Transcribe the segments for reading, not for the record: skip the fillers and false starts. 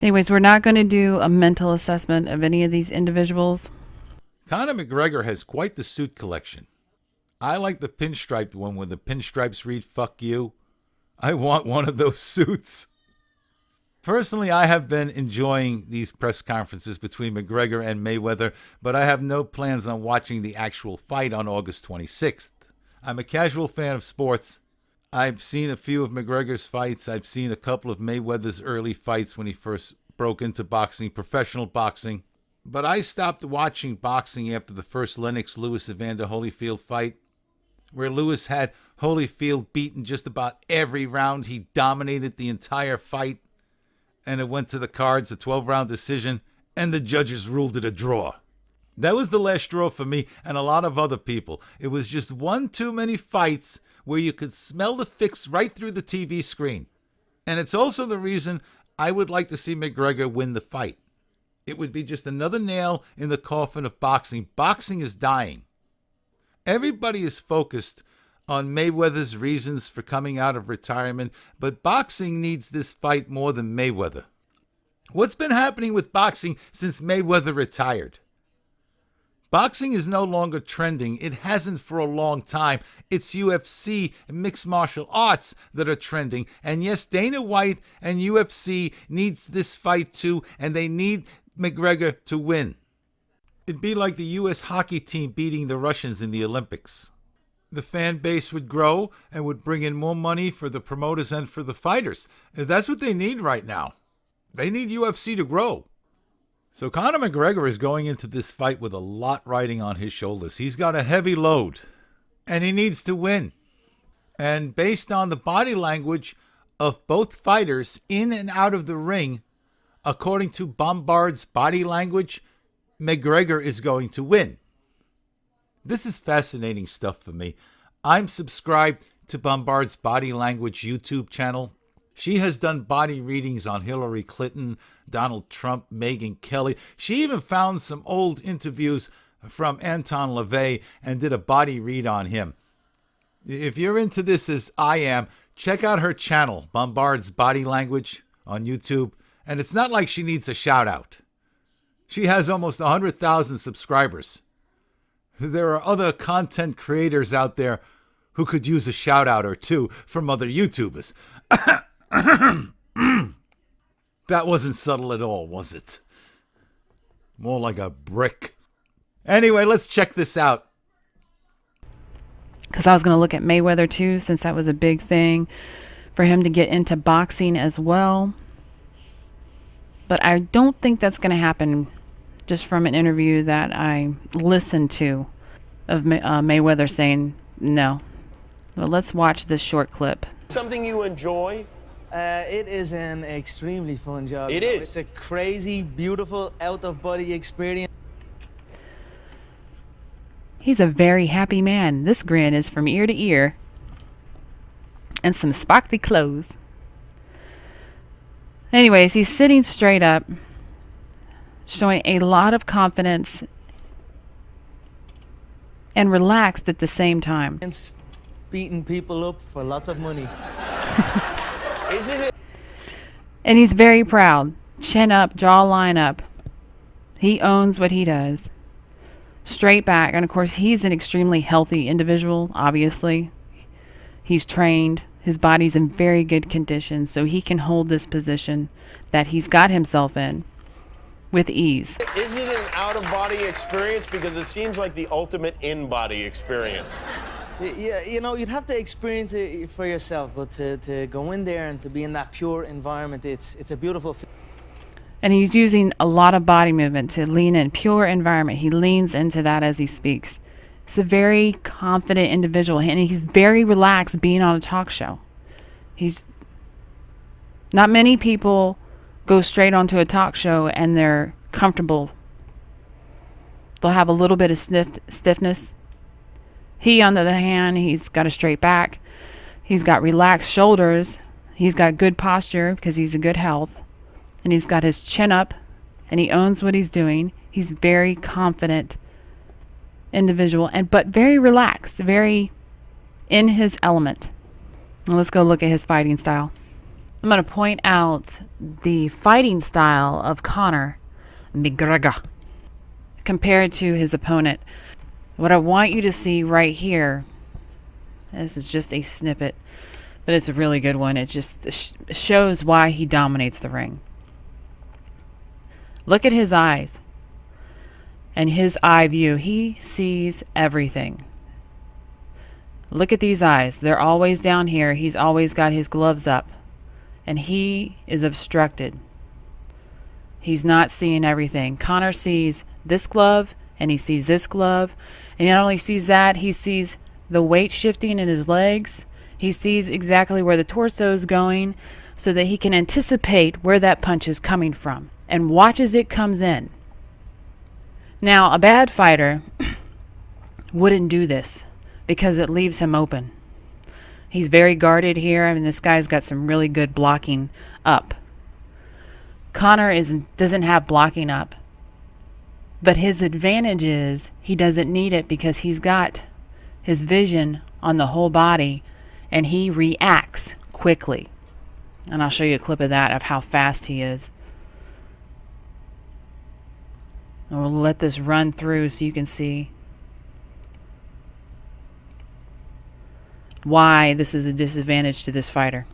Anyways, we're not going to do a mental assessment of any of these individuals. Conor McGregor has quite the suit collection. I like the pinstriped one where the pinstripes read "fuck you." I want one of those suits. Personally, I have been enjoying these press conferences between McGregor and Mayweather, but I have no plans on watching the actual fight on August 26th. I'm a casual fan of sports. I've seen a few of McGregor's fights. I've seen a couple of Mayweather's early fights when he first broke into boxing, professional boxing. But I stopped watching boxing after the first Lennox-Lewis-Evander Holyfield fight, where Lewis had Holyfield beaten just about every round. He dominated the entire fight, and it went to the cards, a 12-round decision, and the judges ruled it a draw. That was the last straw for me and a lot of other people. It was just one too many fights where you could smell the fix right through the TV screen. And it's also the reason I would like to see McGregor win the fight. It would be just another nail in the coffin of boxing. Boxing is dying. Everybody is focused on Mayweather's reasons for coming out of retirement, but boxing needs this fight more than Mayweather. What's been happening with boxing since Mayweather retired? Boxing is no longer trending. It hasn't for a long time. It's UFC and mixed martial arts that are trending. And yes, Dana White and UFC needs this fight too, and they need McGregor to win. It'd be like the U.S. hockey team beating the Russians in the Olympics. The fan base would grow and would bring in more money for the promoters and for the fighters. And that's what they need right now. They need UFC to grow. So Conor McGregor is going into this fight with a lot riding on his shoulders. He's got a heavy load, and he needs to win. And based on the body language of both fighters in and out of the ring, according to Bombard's body language, McGregor is going to win. This is fascinating stuff for me. I'm subscribed to Bombard's body language YouTube channel. She has done body readings on Hillary Clinton, Donald Trump, Megyn Kelly. She even found some old interviews from Anton LaVey and did a body read on him. If you're into this as I am, check out her channel, Bombard's Body Language, on YouTube. And it's not like she needs a shout out. She has almost 100,000 subscribers. There are other content creators out there who could use a shout out or two from other YouTubers. That wasn't subtle at all, was it? More like a brick. Anyway, let's check this out. Because I was going to look at Mayweather too, since that was a big thing for him to get into boxing as well. But I don't think that's going to happen, just from an interview that I listened to of Mayweather saying no. Well, let's watch this short clip. Something you enjoy? It is an extremely fun job. It is. It's a crazy, beautiful, out-of-body experience. He's a very happy man. This grin is from ear to ear. And some sparkly clothes. Anyways, he's sitting straight up, showing a lot of confidence and relaxed at the same time. It's beating people up for lots of money. Isn't it? And he's very proud. Chin up, jawline up. He owns what he does. Straight back. And of course, he's an extremely healthy individual, obviously. He's trained. His body's in very good condition, so he can hold this position that he's got himself in with ease. Is it an out-of-body experience? Because it seems like the ultimate in-body experience. Yeah, you know, you'd have to experience it for yourself, but to go in there and to be in that pure environment, it's a beautiful feeling. And he's using a lot of body movement to lean in. Pure environment. He leans into that as he speaks. He's a very confident individual, and he's very relaxed being on a talk show. He's not many people go straight onto a talk show and they're comfortable. They'll have a little bit of stiffness. He, on the other hand, he's got a straight back. He's got relaxed shoulders. He's got good posture because he's in good health. And he's got his chin up, and he owns what he's doing. He's very confident individual, but very relaxed, very in his element. Now let's go look at his fighting style. I'm going to point out the fighting style of Conor McGregor compared to his opponent. What I want you to see right here, this is just a snippet, but it's a really good one. It just shows why he dominates the ring. Look at his eyes and his eye view. He sees everything. Look at these eyes. They're always down here. He's always got his gloves up. And he is obstructed. He's not seeing everything. Conor sees this glove and he sees this glove. And he not only sees that, he sees the weight shifting in his legs. He sees exactly where the torso is going so that he can anticipate where that punch is coming from and watch as it comes in. Now, a bad fighter wouldn't do this because it leaves him open. He's very guarded here. I mean, this guy's got some really good blocking up. Conor doesn't have blocking up. But his advantage is he doesn't need it because he's got his vision on the whole body and he reacts quickly. And I'll show you a clip of that, of how fast he is. And we'll let this run through so you can see why this is a disadvantage to this fighter.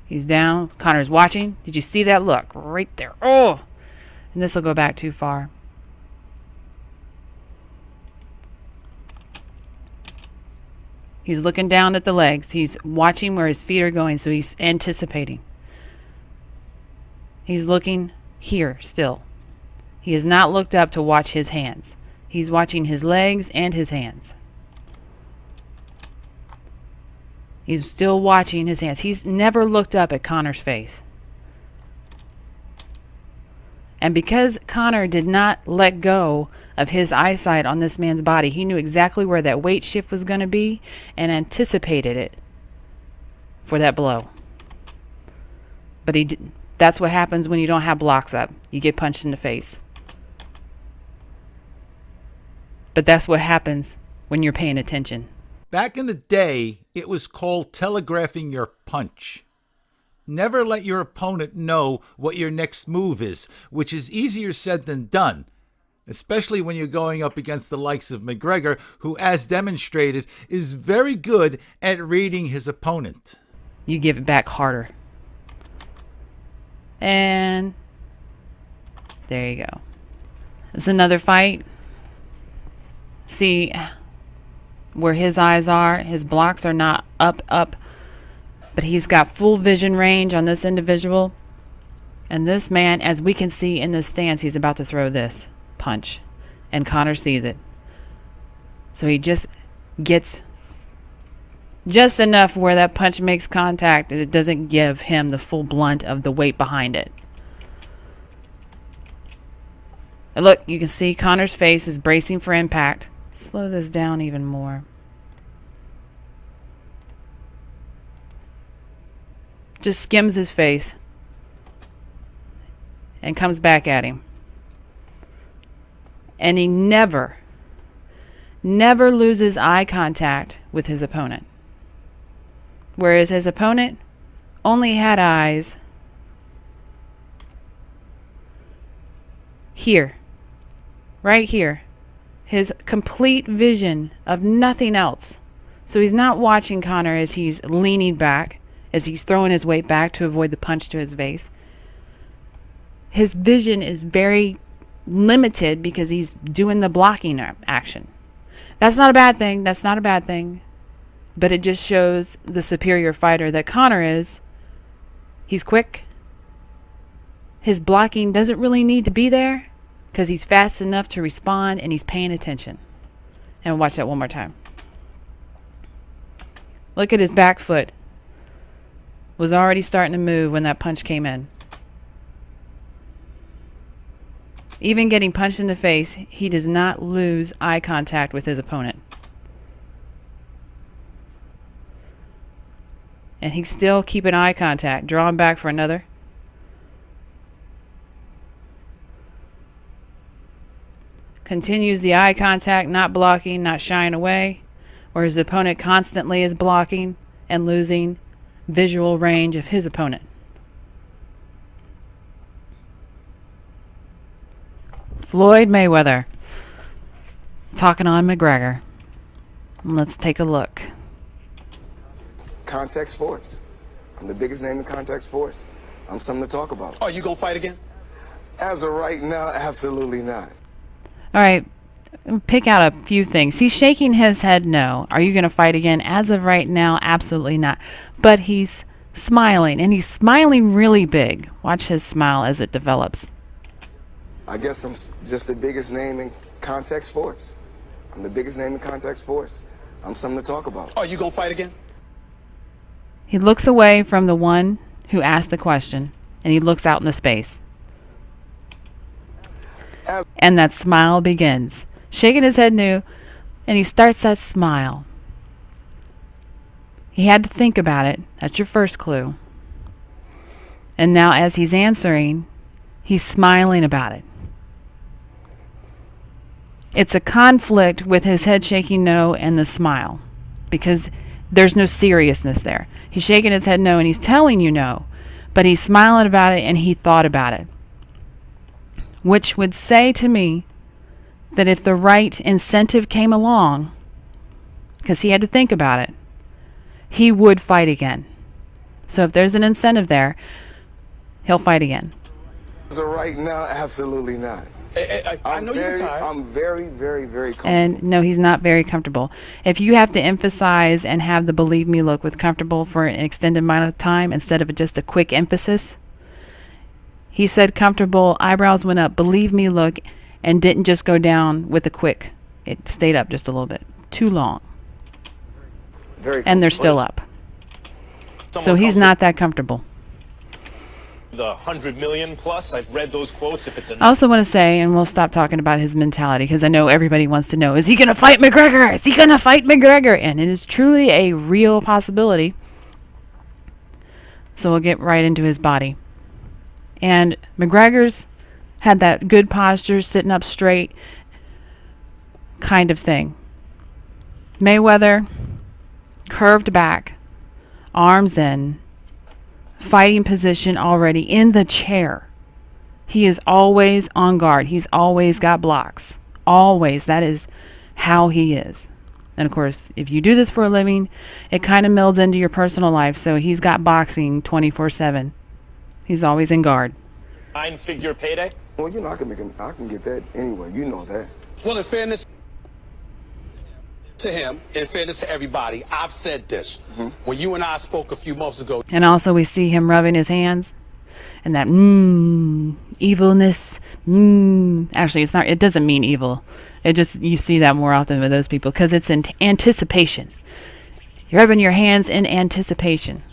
He's down. Conor's watching. Did you see that look? Right there. Oh! And this will go back too far. He's looking down at the legs. He's watching where his feet are going, so he's anticipating. He's looking here still. He has not looked up to watch his hands. He's watching his legs and his hands. He's still watching his hands. He's never looked up at Conor's face. And because Conor did not let go of his eyesight on this man's body, he knew exactly where that weight shift was going to be and anticipated it for that blow. But he didn't. That's what happens when you don't have blocks up. You get punched in the face. But that's what happens when you're paying attention. Back in the day, it was called telegraphing your punch. Never let your opponent know what your next move is, which is easier said than done, especially when you're going up against the likes of McGregor, who, as demonstrated, is very good at reading his opponent. You give it back harder. And there you go. It's another fight. See where his eyes are. His blocks are not up, but he's got full vision range on this individual. And this man, as we can see in this stance, he's about to throw this punch. And Conor sees it. So he just gets just enough where that punch makes contact and it doesn't give him the full blunt of the weight behind it. And look, you can see Conor's face is bracing for impact. Slow this down even more. Just skims his face and comes back at him. And he never loses eye contact with his opponent. Whereas his opponent only had eyes here, right here. His complete vision of nothing else. So he's not watching Conor as he's leaning back, as he's throwing his weight back to avoid the punch to his face. His vision is very limited because he's doing the blocking action. That's not a bad thing. That's not a bad thing. But it just shows the superior fighter that Conor is. He's quick. His blocking doesn't really need to be there because he's fast enough to respond and he's paying attention. And watch that one more time. Look at his back foot. Was already starting to move when that punch came in. Even getting punched in the face, he does not lose eye contact with his opponent. And he's still keeping eye contact, drawing back for another. continues the eye contact, not blocking, not shying away, or his opponent constantly is blocking and losing visual range of his opponent. Floyd Mayweather talking on McGregor. Let's take a look. Contact sports. I'm the biggest name in contact sports. I'm something to talk about. Are you gonna fight again? As of right now, absolutely not. All right, pick out a few things. He's shaking his head no. Are you going to fight again? As of right now, absolutely not. But he's smiling, and he's smiling really big. Watch his smile as it develops. I guess I'm just the biggest name in contact sports. I'm the biggest name in contact sports. I'm something to talk about. Are you gonna fight again? He looks away from the one who asked the question, and he looks out into space. And that smile begins. Shaking his head no, and he starts that smile. He had to think about it. That's your first clue. And now as he's answering, he's smiling about it. It's a conflict with his head shaking no and the smile, because there's no seriousness there. He's shaking his head no and he's telling you no, but he's smiling about it and he thought about it. Which would say to me that if the right incentive came along, because he had to think about it, he would fight again. So if there's an incentive there, he'll fight again. As of right now, absolutely not. I know you're tired. I'm very, very, very comfortable. And no, he's not very comfortable. If you have to emphasize and have the believe me look with comfortable for an extended amount of time instead of just a quick emphasis, he said comfortable, eyebrows went up, believe me look, and didn't just go down with a quick. It stayed up just a little bit. Too long. Very And they're still up. So he's not that comfortable. The 100 million plus, I've read those quotes. If it's I also want to say, and we'll stop talking about his mentality because I know everybody wants to know, is he going to fight McGregor? Is he going to fight McGregor? And it is truly a real possibility. So we'll get right into his body. And McGregor's had that good posture, sitting up straight kind of thing. Mayweather, curved back, arms in, fighting position already in the chair. He is always on guard. He's always got blocks. Always. That is how he is. And of course, if you do this for a living, it kind of melds into your personal life. So he's got boxing 24/7. He's always in guard. 9-figure payday? Well, you know, I can get that anyway. You know that. Well, in fairness to him, in fairness to everybody, I've said this. When you and I spoke a few months ago. And also we see him rubbing his hands. And that evilness. Actually, it's not. It doesn't mean evil. It just, you see that more often with those people because it's in anticipation. You're rubbing your hands in anticipation.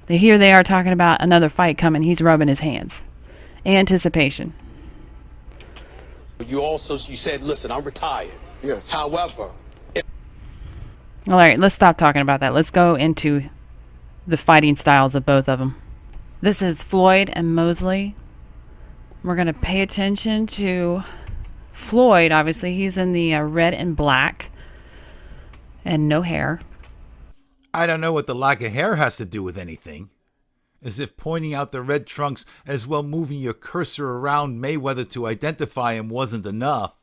Here they are talking about another fight coming. He's rubbing his hands. Anticipation. You said, listen, I'm retired. Yes. However, All right, let's stop talking about that. Let's go into the fighting styles of both of them. This is Floyd and Mosley. We're going to pay attention to Floyd. Obviously, he's in the red and black and no hair. I don't know what the lack of hair has to do with anything. As if pointing out the red trunks as well moving your cursor around Mayweather to identify him wasn't enough.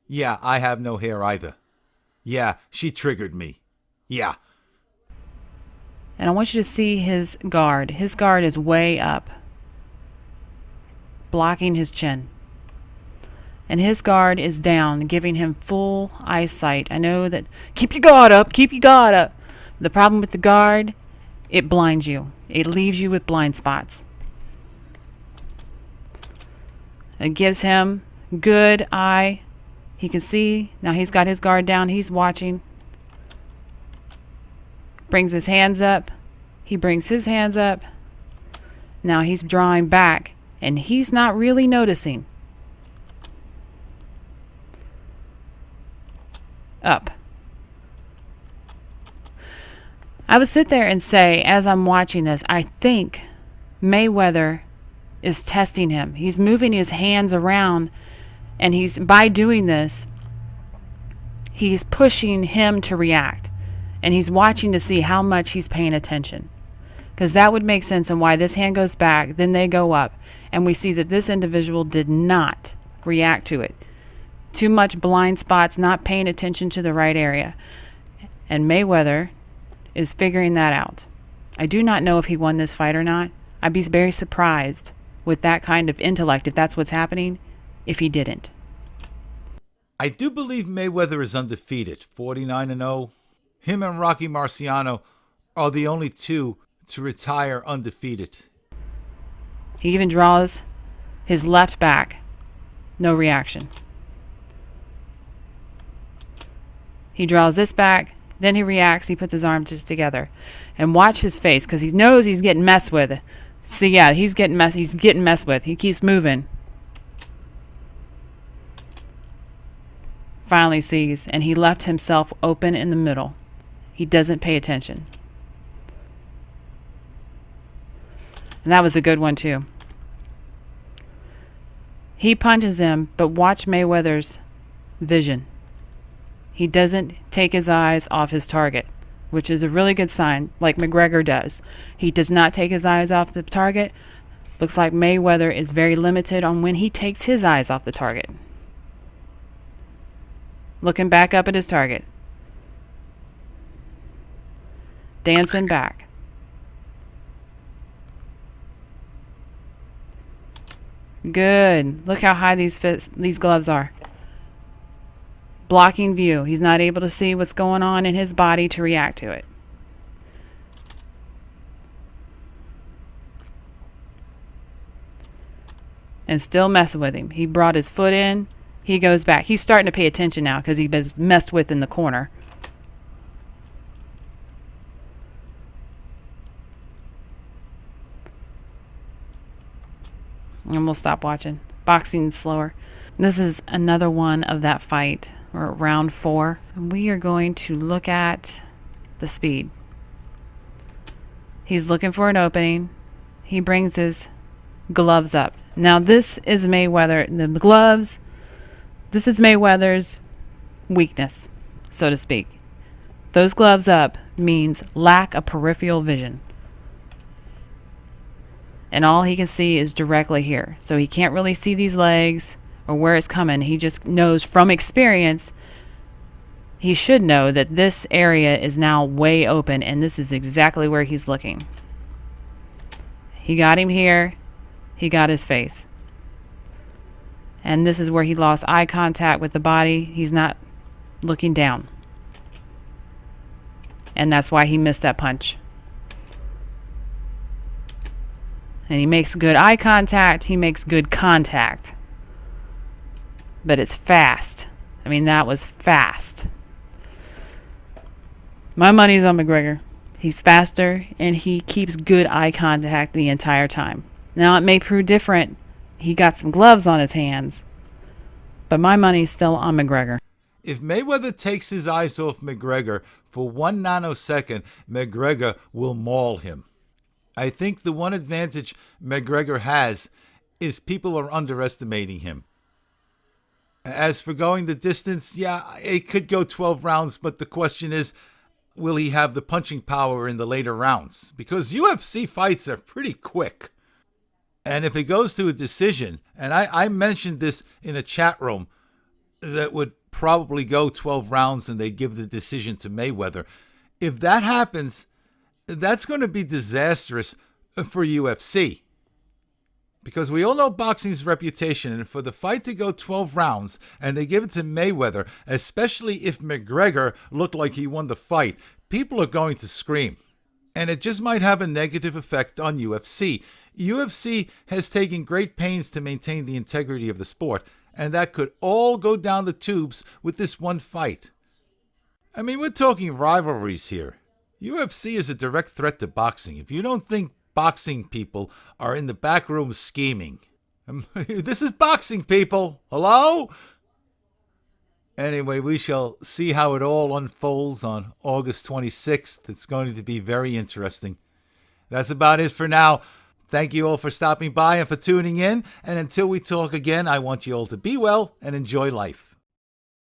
Yeah, I have no hair either. Yeah, she triggered me. Yeah. And I want you to see his guard. His guard is way up, blocking his chin. And his guard is down, giving him full eyesight. I know that, keep your guard up, keep your guard up. The problem with the guard, it blinds you. It leaves you with blind spots. It gives him good eye. He can see. Now he's got his guard down. He's watching. Brings his hands up. He brings his hands up. Now he's drawing back. And he's not really noticing. Up. I would sit there and say, as I'm watching this, I think Mayweather is testing him. He's moving his hands around And by doing this, he's pushing him to react. And he's watching to see how much he's paying attention. Because that would make sense on why this hand goes back, then they go up. And we see that this individual did not react to it. Too much blind spots, not paying attention to the right area. And Mayweather is figuring that out. I do not know if he won this fight or not. I'd be very surprised with that kind of intellect, if that's what's happening, if he didn't. I do believe Mayweather is undefeated, 49-0. Him and Rocky Marciano are the only two to retire undefeated. He even draws his left back. No reaction. He draws this back. Then he reacts. He puts his arms just together. And watch his face, because he knows he's getting messed with. See, yeah, he's getting messed with. He keeps moving. Finally sees, and he left himself open in the middle. He doesn't pay attention. And that was a good one, too. He punches him, but watch Mayweather's vision. He doesn't take his eyes off his target, which is a really good sign, like McGregor does. He does not take his eyes off the target. Looks like Mayweather is very limited on when he takes his eyes off the target. Looking back up at his target. Dancing back. Good. Look how high these gloves are. Blocking view. He's not able to see what's going on in his body to react to it. And still messing with him. He brought his foot in. He goes back. He's starting to pay attention now because he was messed with in the corner. And we'll stop watching. Boxing's slower. This is another one of that fight. We're at round 4. And we are going to look at the speed. He's looking for an opening. He brings his gloves up. Now this is Mayweather. The gloves, this is Mayweather's weakness, so to speak. Those gloves up means lack of peripheral vision. And all he can see is directly here. So he can't really see these legs or where it's coming. He just knows from experience, he should know that this area is now way open, and this is exactly where he's looking. He got him here. He got his face. And this is where he lost eye contact with the body. He's not looking down. And that's why he missed that punch. And he makes good eye contact. He makes good contact. But it's fast. I mean, that was fast. My money's on McGregor. He's faster, and he keeps good eye contact the entire time. Now, it may prove different. He got some gloves on his hands. But my money's still on McGregor. If Mayweather takes his eyes off McGregor for 1 nanosecond, McGregor will maul him. I think the one advantage McGregor has is people are underestimating him. As for going the distance, yeah, it could go 12 rounds, but the question is, will he have the punching power in the later rounds? Because UFC fights are pretty quick. And if it goes to a decision, and I mentioned this in a chat room, that would probably go 12 rounds and they give the decision to Mayweather. If that happens, that's going to be disastrous for UFC. Because we all know boxing's reputation, and for the fight to go 12 rounds and they give it to Mayweather, especially if McGregor looked like he won the fight, people are going to scream. And it just might have a negative effect on UFC. UFC has taken great pains to maintain the integrity of the sport, and that could all go down the tubes with this one fight. I mean, we're talking rivalries here. UFC is a direct threat to boxing. If you don't think boxing people are in the back room scheming, this is boxing, people. Hello? Anyway, we shall see how it all unfolds on August 26th. It's going to be very interesting. That's about it for now. Thank you all for stopping by and for tuning in. And until we talk again, I want you all to be well and enjoy life.